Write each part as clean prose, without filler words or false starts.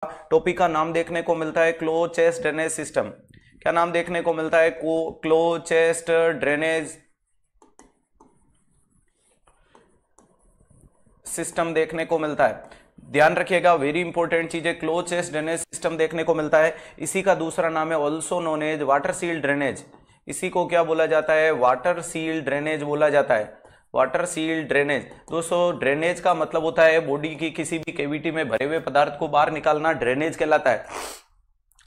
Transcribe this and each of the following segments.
Topic का नाम देखने को मिलता है क्लोज चेस्ट ड्रेनेज सिस्टम। क्या नाम देखने को मिलता है? क्लोज चेस्ट ड्रेनेज सिस्टम देखने को मिलता है। ध्यान रखिएगा, वेरी इंपॉर्टेंट चीज है, क्लोज चेस्ट ड्रेनेज सिस्टम देखने को मिलता है। इसी का दूसरा नाम है also known as water seal drainage. इसी को क्या बोला जाता है? वाटर सील ड्रेनेज बोला जाता है। Water seal drainage. दोस्तों ड्रेनेज का मतलब होता है बॉडी की किसी भी कैविटी में भरे हुए पदार्थ को बाहर निकालना, ड्रेनेज कहलाता है।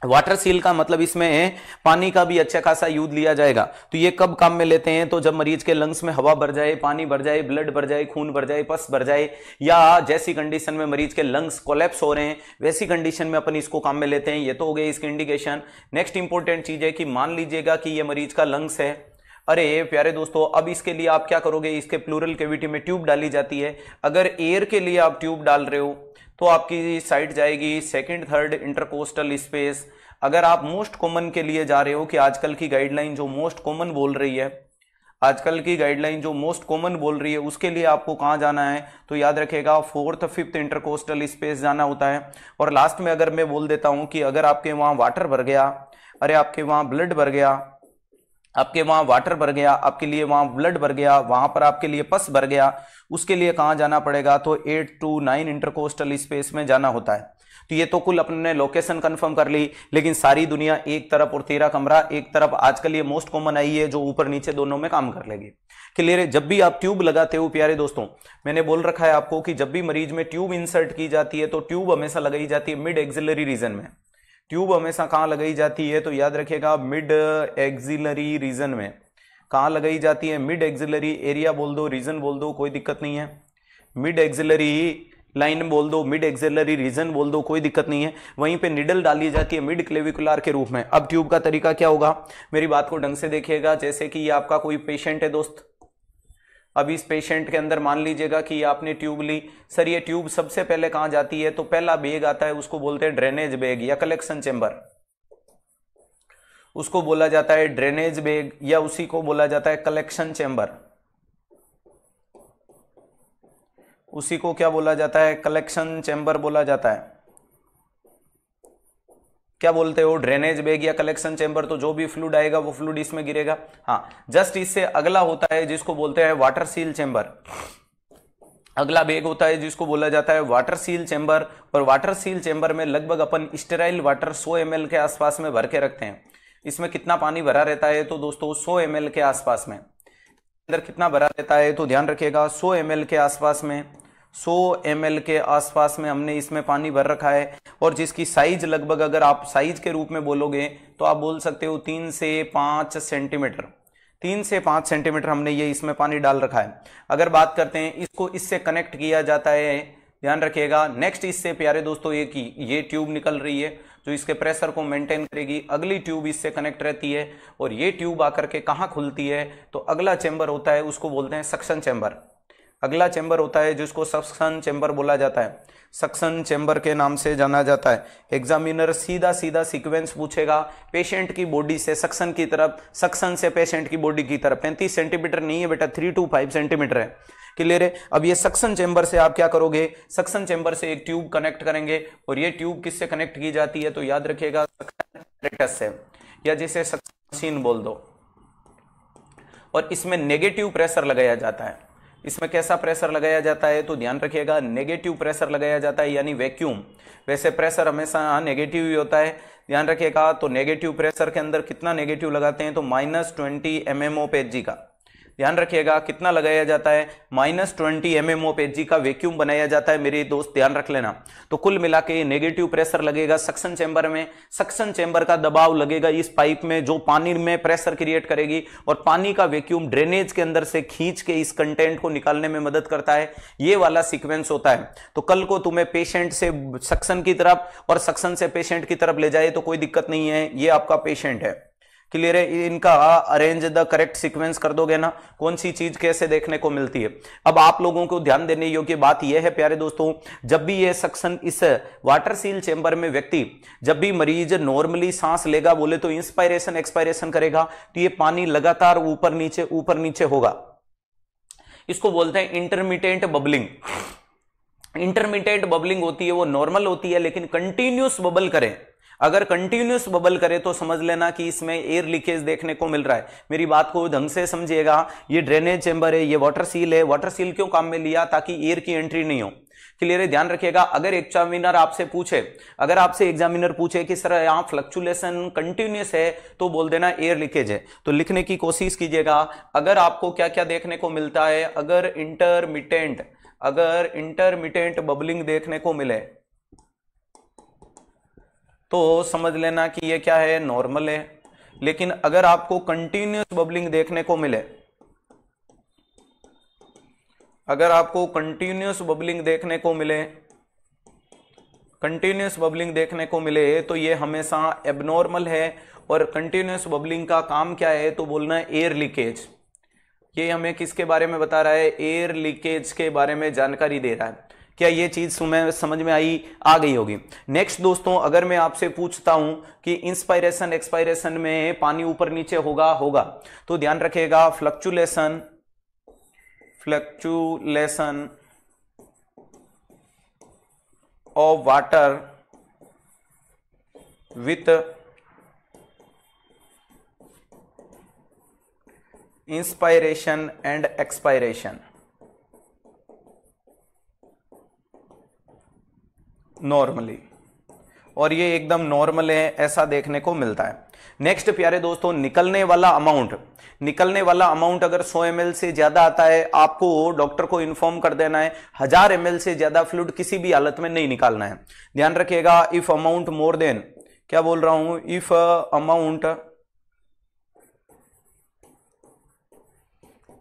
वाटर सील का मतलब इसमें पानी का भी अच्छा खासा यूज लिया जाएगा। तो ये कब काम में लेते हैं? तो जब मरीज के लंग्स में हवा भर जाए, पानी भर जाए, ब्लड भर जाए, खून भर जाए, पस भर जाए, या जैसी कंडीशन में मरीज के लंग्स कोलैप्स हो रहे हैं वैसी कंडीशन में अपन इसको काम में लेते हैं। ये तो हो गई इसकी इंडिकेशन। नेक्स्ट इंपॉर्टेंट चीज है कि मान लीजिएगा कि ये मरीज का लंग्स है। अरे प्यारे दोस्तों, अब इसके लिए आप क्या करोगे? इसके प्लूरल कैविटी में ट्यूब डाली जाती है। अगर एयर के लिए आप ट्यूब डाल रहे हो तो आपकी साइड जाएगी सेकंड थर्ड इंटरकोस्टल स्पेस। अगर आप मोस्ट कॉमन के लिए जा रहे हो कि आजकल की गाइडलाइन जो मोस्ट कॉमन बोल रही है, आजकल की गाइडलाइन जो मोस्ट कॉमन बोल रही है उसके लिए आपको कहां जाना है? तो याद रखेगा फोर्थ फिफ्थ इंटरकोस्टल स्पेस जाना होता है। और लास्ट में अगर मैं बोल देता हूं कि अगर आपके वहां वाटर भर गया, अरे आपके वहां ब्लड भर गया, आपके वहां वाटर भर गया, आपके लिए वहां ब्लड भर गया, वहां पर आपके लिए पस भर गया, उसके लिए कहां जाना पड़ेगा? तो 8 to 9 इंटरकोस्टल स्पेस में जाना होता है। तो ये तो कुल अपने लोकेशन कंफर्म कर ली, लेकिन सारी दुनिया एक तरफ और तेरा कमरा एक तरफ आजकल ये मोस्ट कॉमन आई है जो ऊपर नीचे दोनों में काम कर लेगी। क्लियर है? जब भी आप ट्यूब लगाते हो प्यारे दोस्तों, मैंने बोल रखा है आपको कि जब भी मरीज में ट्यूब इंसर्ट की जाती है तो ट्यूब हमेशा लगाई जाती है मिड एक्सिलरी रीजन में। ट्यूब हमेशा कहां लगाई जाती है? तो याद रखिएगा मिड एक्सिलरी रीजन में। कहां लगाई जाती है? Mid axillary. एरिया बोल दो, रीजन बोल दो, कोई दिक्कत नहीं है। मिड एक्सिलरी लाइन बोल दो, मिड एक्सिलरी रीजन बोल दो, कोई दिक्कत नहीं है। वहीं पे निडल डाली जाती है मिड क्लेविकुलर के रूप में। अब ट्यूब का तरीका क्या होगा? मेरी बात को ढंग से देखिएगा। जैसे कि ये आपका कोई पेशेंट है दोस्त, अब इस पेशेंट के अंदर मान लीजिएगा कि आपने ट्यूब ली। सर ये ट्यूब सबसे पहले कहां जाती है? तो पहला बेग आता है, उसको बोलते हैं ड्रेनेज बेग या कलेक्शन चेंबर, उसको बोला जाता है ड्रेनेज बेग या उसी को बोला जाता है कलेक्शन चेंबर। उसी को क्या बोला जाता है? कलेक्शन चेंबर बोला जाता है। क्या बोलते हो? ड्रेनेज बेग या कलेक्शन चेंबर। तो जो भी फ्लूइड आएगा वो फ्लूइड इसमें गिरेगा। हाँ, जस्ट इससे अगला होता है जिसको बोलते हैं वाटर सील चेंबर। अगला बेग होता है जिसको बोला जाता है वाटर सील चेंबर। और वाटर सील चेंबर में लगभग अपन स्टेराइल वाटर 100 ml के आसपास में भर के रखते हैं। इसमें कितना पानी भरा रहता है? तो दोस्तों 100 ml के आसपास में। अंदर कितना भरा रहता है? तो ध्यान रखिएगा 100 ml के आसपास में, 100 ml के आसपास में हमने इसमें पानी भर रखा है। और जिसकी साइज लगभग अगर आप साइज के रूप में बोलोगे तो आप बोल सकते हो 3 से 5 सेंटीमीटर। 3 से 5 सेंटीमीटर हमने ये इसमें पानी डाल रखा है। अगर बात करते हैं इसको, इससे कनेक्ट किया जाता है, ध्यान रखिएगा। नेक्स्ट इससे प्यारे दोस्तों एक ही ये ट्यूब निकल रही है जो इसके प्रेशर को मेंटेन करेगी। अगली ट्यूब इससे कनेक्ट रहती है और ये ट्यूब आकर के कहाँ खुलती है? तो अगला चेंबर होता है उसको बोलते हैं सक्शन चेंबर। अगला चेंबर होता है जिसको सक्शन चेंबर बोला जाता है, सक्शन चेंबर के नाम से जाना जाता है। एग्जामिनर सीधा सीधा सीक्वेंस पूछेगा पेशेंट की बॉडी से सक्शन की तरफ, सक्शन से पेशेंट की बॉडी की तरफ। 35 सेंटीमीटर नहीं है बेटा, 3 to 5 सेंटीमीटर है। क्लियर है? अब ये सक्शन चेंबर से आप क्या करोगे? सक्शन चेंबर से एक ट्यूब कनेक्ट करेंगे। और ये ट्यूब किससे कनेक्ट की जाती है? तो याद रखिएगा सक्शन एपैरेटस से, या जिसे सक्शन मशीन बोल दो। और इसमें नेगेटिव प्रेशर लगाया जाता है। इसमें कैसा प्रेशर लगाया जाता है? तो ध्यान रखिएगा नेगेटिव प्रेशर लगाया जाता है, यानी वैक्यूम। वैसे प्रेशर हमेशा नेगेटिव ही होता है, ध्यान रखिएगा। तो नेगेटिव प्रेशर के अंदर कितना नेगेटिव लगाते हैं? तो -20 mmOpHg का। ध्यान रखिएगा कितना लगाया जाता है? -20 mmOpHg का वैक्यूम बनाया जाता है मेरे दोस्त, ध्यान रख लेना। तो कुल मिला के नेगेटिव प्रेशर लगेगा सक्शन चेंबर में। सक्शन चेंबर का दबाव लगेगा इस पाइप में जो पानी में प्रेशर क्रिएट करेगी, और पानी का वैक्यूम ड्रेनेज के अंदर से खींच के इस कंटेंट को निकालने में मदद करता है। ये वाला सीक्वेंस होता है। तो कल को तुम्हें पेशेंट से सक्शन की तरफ और सक्शन से पेशेंट की तरफ ले जाए तो कोई दिक्कत नहीं है, ये आपका पेशेंट है। क्लियर है? इनका अरेंज द करेक्ट सीक्वेंस कर दोगे ना, कौन सी चीज कैसे देखने को मिलती है। अब आप लोगों को ध्यान देने योग्य बात यह है प्यारे दोस्तों, जब भी ये सक्शन इस वाटर सील चेंबर में व्यक्ति, जब भी मरीज नॉर्मली सांस लेगा, बोले तो इंस्पायरेशन एक्सपायरेशन करेगा, तो ये पानी लगातार ऊपर नीचे होगा। इसको बोलते हैं इंटरमिटेंट बबलिंग। इंटरमिटेंट बबलिंग होती है वो नॉर्मल होती है, लेकिन कंटिन्यूस बबल करे, अगर कंटिन्यूस बबल करे तो समझ लेना कि इसमें एयर लीकेज देखने को मिल रहा है। मेरी बात को ढंग से समझिएगा, ये ड्रेनेज चेंबर है, ये वाटर सील है। वाटर सील क्यों काम में लिया? ताकि एयर की एंट्री नहीं हो। क्लियर है? ध्यान रखिएगा। अगर एग्जामिनर आपसे पूछे, अगर आपसे एग्जामिनर पूछे कि सर यहां फ्लक्चुएशन कंटिन्यूस है, तो बोल देना एयर लीकेज है। तो लिखने की कोशिश कीजिएगा। अगर आपको क्या क्या देखने को मिलता है, अगर इंटरमिटेंट बबलिंग देखने को मिले तो समझ लेना कि ये क्या है, नॉर्मल है। लेकिन अगर आपको कंटिन्यूस बबलिंग देखने को मिले, अगर आपको कंटिन्यूस बबलिंग देखने को मिले तो ये हमेशा एबनॉर्मल है। और कंटिन्यूस बबलिंग का काम क्या है? तो बोलना है एयर लीकेज। ये हमें किसके बारे में बता रहा है? एयर लीकेज के बारे में जानकारी दे रहा है। क्या ये चीज समझ में आ गई होगी? नेक्स्ट दोस्तों, अगर मैं आपसे पूछता हूं कि इंस्पायरेशन एक्सपायरेशन में पानी ऊपर नीचे होगा, तो ध्यान रखिएगा fluctuation of water with inspiration and expiration normally, और ये एकदम नॉर्मल है, ऐसा देखने को मिलता है। नेक्स्ट प्यारे दोस्तों, निकलने वाला अमाउंट अगर 100 ml से ज्यादा आता है, आपको डॉक्टर को इन्फॉर्म कर देना है। 1000 ml से ज्यादा फ्लूइड किसी भी हालत में नहीं निकालना है। ध्यान रखिएगा। इफ अमाउंट मोर देन, क्या बोल रहा हूं,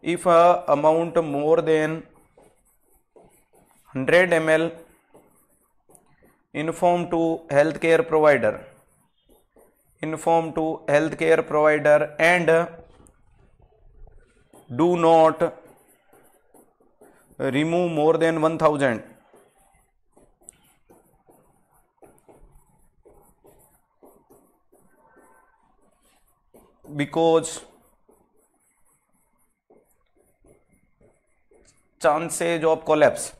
if amount more than 100 ml, inform to healthcare provider and do not remove more than 1000 because chances of collapse,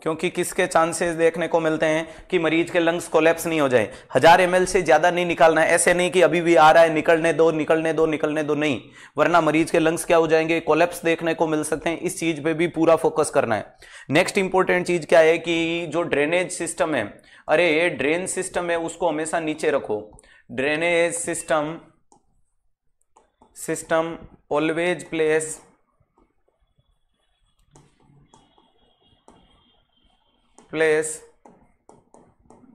क्योंकि किसके चांसेस देखने को मिलते हैं कि मरीज के लंग्स कोलैप्स नहीं हो जाए। 1000 ml से ज्यादा नहीं निकालना है। ऐसे नहीं कि अभी भी आ रहा है निकलने दो, नहीं, वरना मरीज के लंग्स क्या हो जाएंगे, कोलैप्स देखने को मिल सकते हैं। इस चीज पे भी पूरा फोकस करना है। नेक्स्ट इंपॉर्टेंट चीज क्या है कि जो ड्रेनेज सिस्टम है, अरे ड्रेन सिस्टम है उसको हमेशा नीचे रखो। Drainage system always place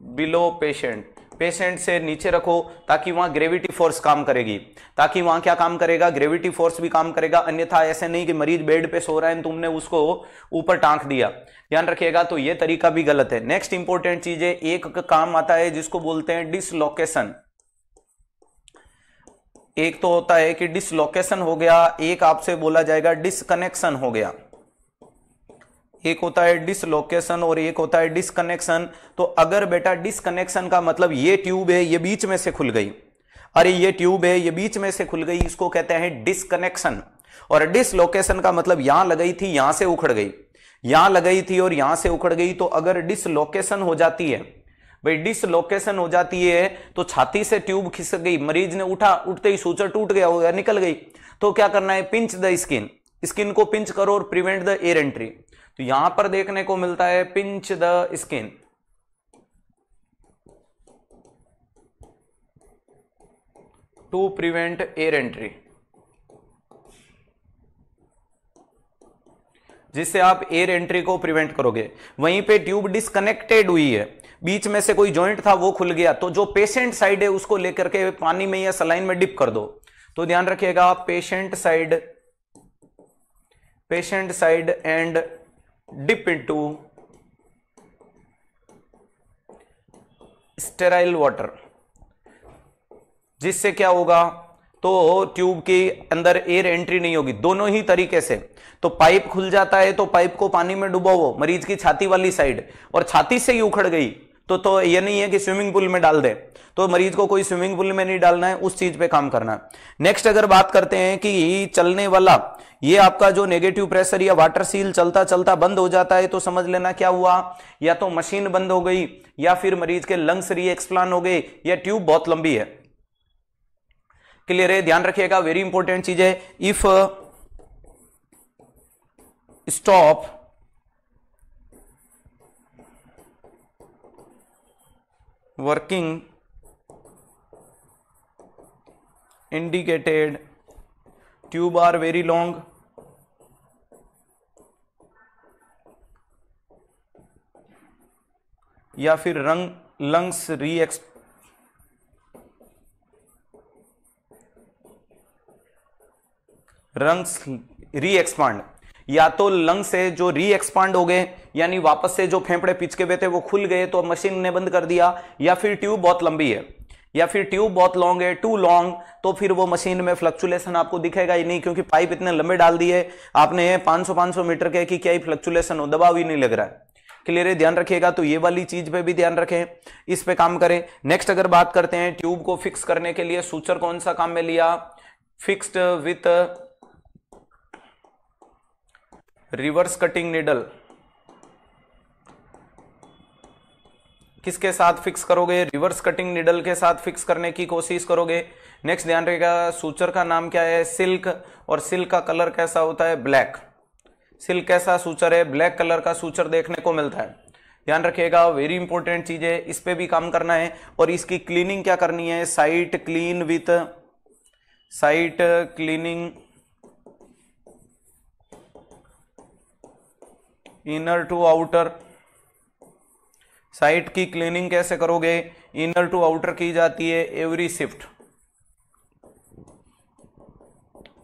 below patient से नीचे रखो, ताकि वहां ग्रेविटी फोर्स काम करेगी। ताकि वहां क्या काम करेगा, ग्रेविटी फोर्स भी काम करेगा। अन्यथा ऐसे नहीं कि मरीज बेड पे सो रहा है तुमने उसको ऊपर टांक दिया। ध्यान रखिएगा, तो ये तरीका भी गलत है। नेक्स्ट इंपॉर्टेंट चीज है, एक काम आता है जिसको बोलते हैं डिसलोकेशन। एक तो होता है कि डिसलोकेशन हो गया, एक आपसे बोला जाएगा डिसकनेक्शन हो गया। एक होता है डिसलोकेशन और एक होता है डिसकनेक्शन। तो अगर बेटा डिसकनेक्शन का मतलब ये ट्यूब है, ये बीच में से खुल गई, अरे ये ट्यूब है, ये बीच में से खुल गई, इसको कहते हैं डिसकनेक्शन। और डिसलोकेशन का मतलब यहां लगाई थी, यहां से उखड़ गई, यहां लगाई थी और यहां से उखड़ गई। तो अगर डिसलोकेशन हो जाती है, भाई डिसलोकेशन हो जाती है तो छाती से ट्यूब खिसक गई, मरीज ने उठा, उठते ही सूचर टूट गया हो या निकल गई, तो क्या करना है, पिंच द स्किन को पिंच करो और प्रिवेंट द एयर एंट्री। तो यहां पर देखने को मिलता है pinch the skin, to prevent air entry, जिससे आप एयर एंट्री को प्रिवेंट करोगे। वहीं पे ट्यूब डिस्कनेक्टेड हुई है, बीच में से कोई जॉइंट था वो खुल गया, तो जो पेशेंट साइड है उसको लेकर के पानी में या सलाइन में डिप कर दो। तो ध्यान रखिएगा, patient side end dip into sterile water, जिससे क्या होगा, तो ट्यूब के अंदर एयर एंट्री नहीं होगी। दोनों ही तरीके से, तो पाइप खुल जाता है तो पाइप को पानी में डुबाओ मरीज की छाती वाली साइड, और छाती से ही उखड़ गई तो ये नहीं है कि स्विमिंग पूल में डाल दे, तो मरीज को कोई स्विमिंग पूल में नहीं डालना है, उस चीज पे काम करना है। नेक्स्ट अगर बात करते हैं कि चलने वाला ये आपका जो नेगेटिव प्रेशर या वाटर सील चलता चलता बंद हो जाता है, तो समझ लेना क्या हुआ, या तो मशीन बंद हो गई, या फिर मरीज के लंग्स री एक्सप्लान हो गए, या ट्यूब बहुत लंबी है। क्लियर है, ध्यान रखिएगा, वेरी इंपॉर्टेंट चीज है। If stop working indicated tube are very long, या फिर लंग्स री एक्सपांड, या तो लंग्स से जो री एक्सपांड हो गए, यानी वापस से जो फेफड़े पिचके हुए थे वो खुल गए तो मशीन ने बंद कर दिया, या फिर ट्यूब बहुत लंबी है, या फिर ट्यूब बहुत लॉन्ग है, टू लॉन्ग, तो फिर वो मशीन में फ्लक्चुलेशन आपको दिखेगा ही नहीं, क्योंकि पाइप इतने लंबे डाल दिए आपने 500 मीटर के कि क्या ही फ्लक्चुलेशन हो, दबाव ही नहीं लग रहा है। क्लियर है, ध्यान रखिएगा, तो ये वाली चीज पे भी ध्यान रखें, इस पे काम करें। नेक्स्ट अगर बात करते हैं ट्यूब को फिक्स करने के लिए सूचर कौन सा काम में लिया, fixed with reverse cutting needle. किसके साथ फिक्स करोगे, रिवर्स कटिंग निडल के साथ फिक्स करने की कोशिश करोगे। नेक्स्ट ध्यान रखिएगा, सूचर का नाम क्या है, सिल्क, और सिल्क का कलर कैसा होता है, ब्लैक। सिल्क कैसा सूचर है, ब्लैक कलर का सूचर देखने को मिलता है। ध्यान रखिएगा, वेरी इंपॉर्टेंट चीज है, इस पे भी काम करना है। और इसकी क्लीनिंग क्या करनी है, site clean with site cleaning inner to outer. Site की क्लीनिंग कैसे करोगे, इनर टू आउटर की जाती है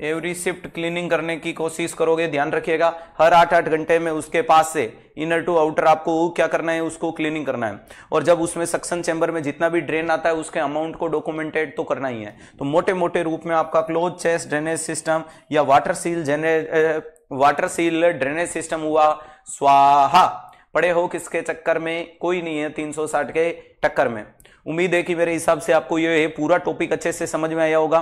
एवरी शिफ्ट क्लीनिंग करने की कोशिश करोगे। ध्यान रखिएगा, हर 8-8 घंटे में उसके पास से इनर टू आउटर आपको क्या करना है, उसको क्लीनिंग करना है। और जब उसमें सक्शन चैम्बर में जितना भी ड्रेन आता है उसके अमाउंट को डॉक्यूमेंटेड तो करना ही है। तो मोटे मोटे रूप में आपका क्लोज चेस्ट ड्रेनेज सिस्टम या वाटर सील ड्रेनेज सिस्टम हुआ स्वाहा। पड़े हो किसके चक्कर में, कोई नहीं है 360 के टक्कर में। उम्मीद है कि मेरे हिसाब से आपको ये पूरा टॉपिक अच्छे से समझ में आया होगा।